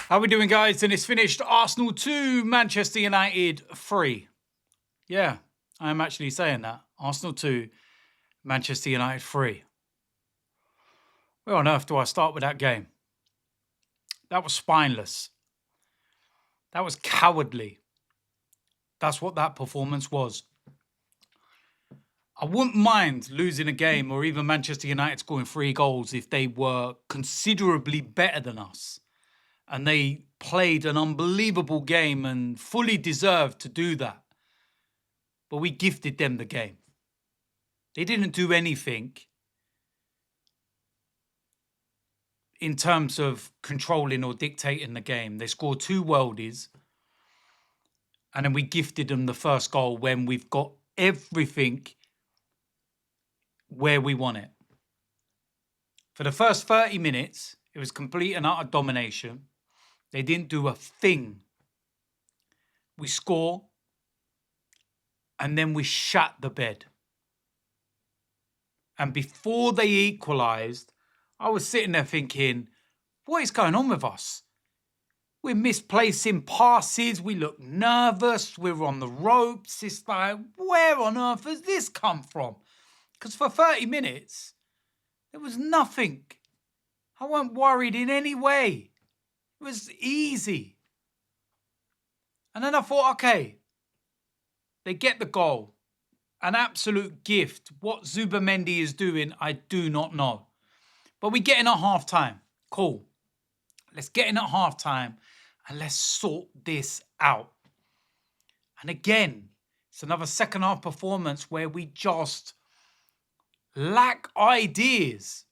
How we doing, guys? And it's finished. Arsenal 2, Manchester United 3. Yeah, I am actually saying that. Arsenal 2, Manchester United 3. Where on earth do I start with that game? That was spineless. That was cowardly. That's what that performance was. I wouldn't mind losing a game or even Manchester United scoring 3 goals if they were considerably better than us. And they played an unbelievable game and fully deserved to do that. But we gifted them the game. They didn't do anything in terms of controlling or dictating the game. They scored 2 worldies. And then we gifted them the first goal when we've got everything where we want it. For the first 30 minutes, it was complete and utter domination. They didn't do a thing. We score, and then we shat the bed. And before they equalised, I was sitting there thinking, what is going on with us? We're misplacing passes, we look nervous, we're on the ropes. It's like, where on earth has this come from? Because for 30 minutes, there was nothing. I wasn't worried in any way. It was easy. And then I thought, okay, they get the goal. An absolute gift. What Zubimendi is doing, I do not know. But we get in at half-time. Cool. Let's get in at half-time and let's sort this out. And again, it's another second-half performance where we just lack ideas.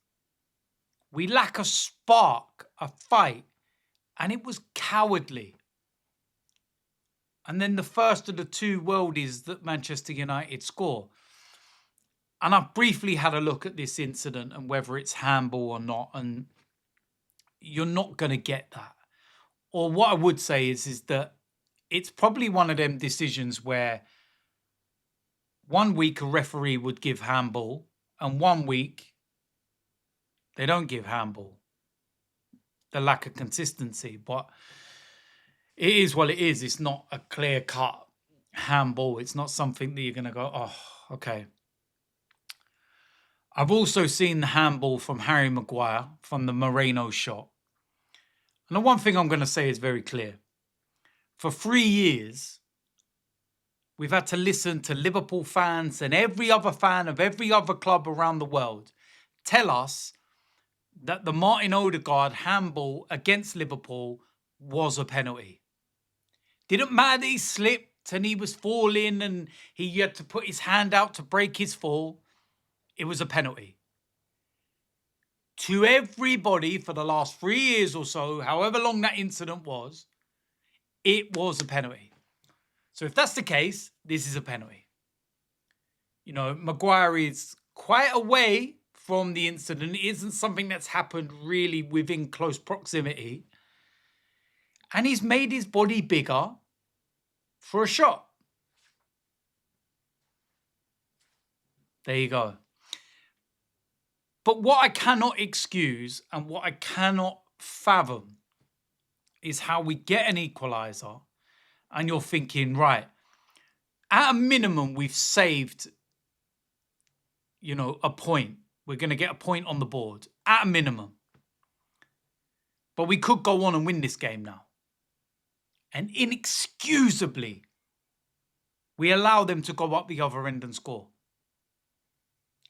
We lack a spark, a fight. And it was cowardly. And then the first of the 2 worldies that Manchester United score. And I've briefly had a look at this incident and whether it's handball or not. And you're not going to get that. Or what I would say is that it's probably one of them decisions where one week a referee would give handball and one week they don't give handball. The lack of consistency. But it is what it is. It's not a clear-cut handball. It's not something that you're going to go, oh, okay. I've also seen the handball from Harry Maguire from the Moreno shot. And the one thing I'm going to say is very clear. For 3 years, we've had to listen to Liverpool fans and every other fan of every other club around the world tell us that the Martin Odegaard handball against Liverpool was a penalty. Didn't matter that he slipped and he was falling and he had to put his hand out to break his fall. It was a penalty. To everybody for the last 3 years or so, however long that incident was, it was a penalty. So if that's the case, this is a penalty. You know, Maguire is quite away from the incident. It isn't something that's happened really within close proximity. And he's made his body bigger for a shot. There you go. But what I cannot excuse and what I cannot fathom is how we get an equaliser and you're thinking, right, at a minimum, we've saved, a point. We're going to get a point on the board, at a minimum. But we could go on and win this game now. And inexcusably, we allow them to go up the other end and score.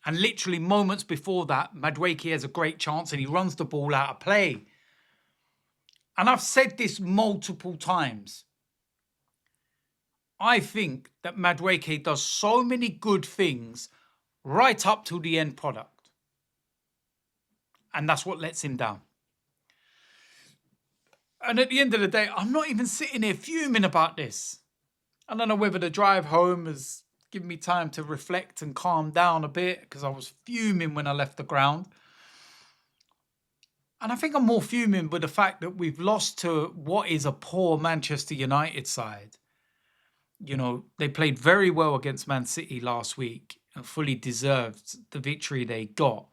And literally moments before that, Madueke has a great chance and he runs the ball out of play. And I've said this multiple times. I think that Madueke does so many good things right up to the end product. And that's what lets him down. And at the end of the day, I'm not even sitting here fuming about this. I don't know whether the drive home has given me time to reflect and calm down a bit because I was fuming when I left the ground. And I think I'm more fuming with the fact that we've lost to what is a poor Manchester United side. You know, they played very well against Man City last week and fully deserved the victory they got.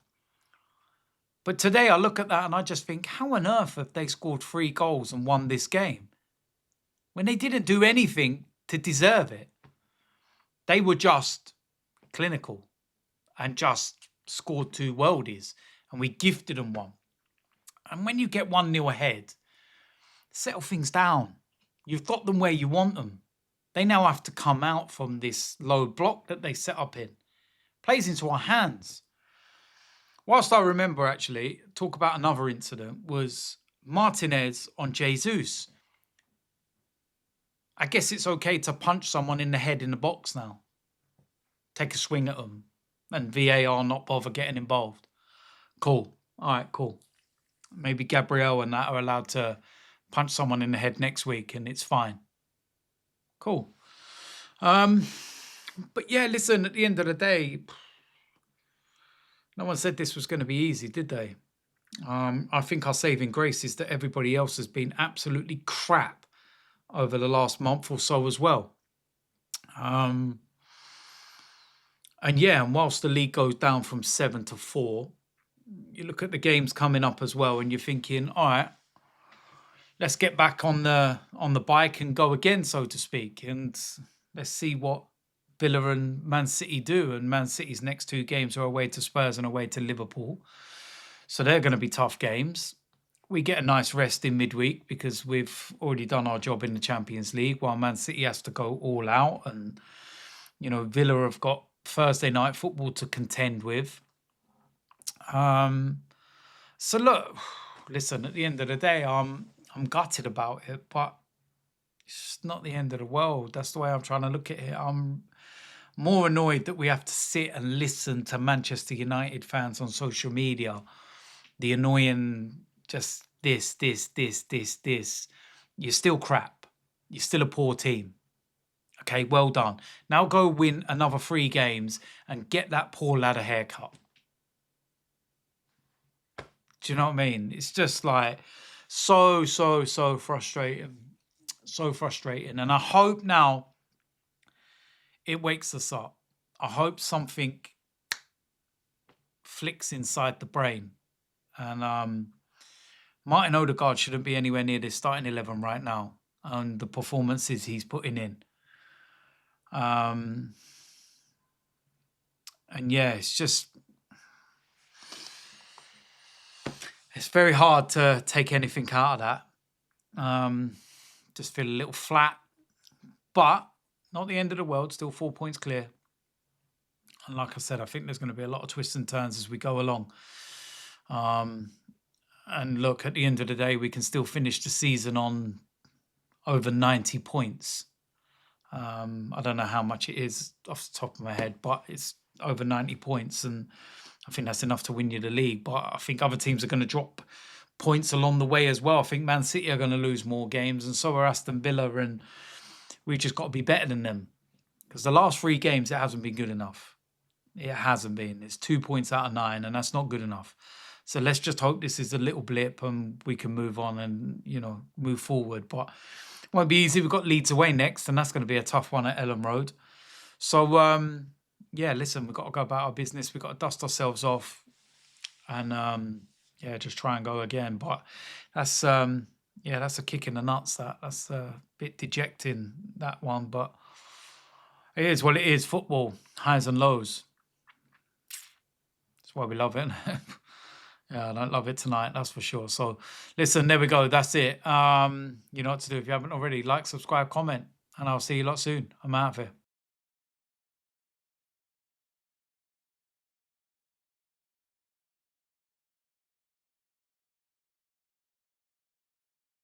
But today I look at that and I just think, how on earth have they scored 3 goals and won this game when they didn't do anything to deserve it? They were just clinical and just scored 2 worldies, and we gifted them one. And when you get 1-0 ahead, settle things down. You've got them where you want them. They now have to come out from this low block that they set up in. Plays into our hands. Whilst I remember, actually, talk about another incident, was Martinez on Jesus. I guess it's okay to punch someone in the head in the box now. Take a swing at them. And VAR not bother getting involved. Cool. All right, cool. Maybe Gabriel and that are allowed to punch someone in the head next week and it's fine. Cool. But yeah, listen, at the end of the day, no one said this was going to be easy, did they? I think our saving grace is that everybody else has been absolutely crap over the last month or so as well. And yeah, and whilst the league goes down from 7 to 4, you look at the games coming up as well and you're thinking, all right, let's get back on the bike and go again, so to speak. And let's see what Villa and Man City do. And Man City's next 2 games are away to Spurs and away to Liverpool. So they're going to be tough games. We get a nice rest in midweek because we've already done our job in the Champions League, while Man City has to go all out. And, you know, Villa have got Thursday night football to contend with. So look, listen, at the end of the day, I'm gutted about it, but it's not the end of the world. That's the way I'm trying to look at it. I'm more annoyed that we have to sit and listen to Manchester United fans on social media. The annoying, just this. You're still crap. You're still a poor team. Okay, well done. Now go win another 3 games and get that poor lad a haircut. Do you know what I mean? It's just like so frustrating. So frustrating. And I hope now it wakes us up. I hope something flicks inside the brain. And Martin Odegaard shouldn't be anywhere near this starting 11 right now. And the performances he's putting in. And yeah, it's just... It's very hard to take anything out of that. Just feel a little flat. But not the end of the world. Still 4 points clear. And like I said, I think there's going to be a lot of twists and turns as we go along. And look, at the end of the day, we can still finish the season on over 90 points. I don't know how much it is off the top of my head, but it's over 90 points. And I think that's enough to win you the league. But I think other teams are going to drop points along the way as well. I think Man City are going to lose more games, and so are Aston Villa. And we've just got to be better than them. Because the last 3 games, it hasn't been good enough. It hasn't been. It's 2 points out of 9, and that's not good enough. So let's just hope this is a little blip and we can move on and, you know, move forward. But it won't be easy. We've got Leeds away next, and that's going to be a tough one at Ellen Road. So, yeah, listen, we've got to go about our business. We've got to dust ourselves off and, yeah, just try and go again. But that's, yeah, that's a kick in the nuts. That's a bit dejecting, that one. But it is what it is. Football, highs and lows. That's why we love it. Yeah, I don't love it tonight, that's for sure. So, listen, there we go. That's it. You know what to do if you haven't already. Like, subscribe, comment, and I'll see you lot soon. I'm out of here.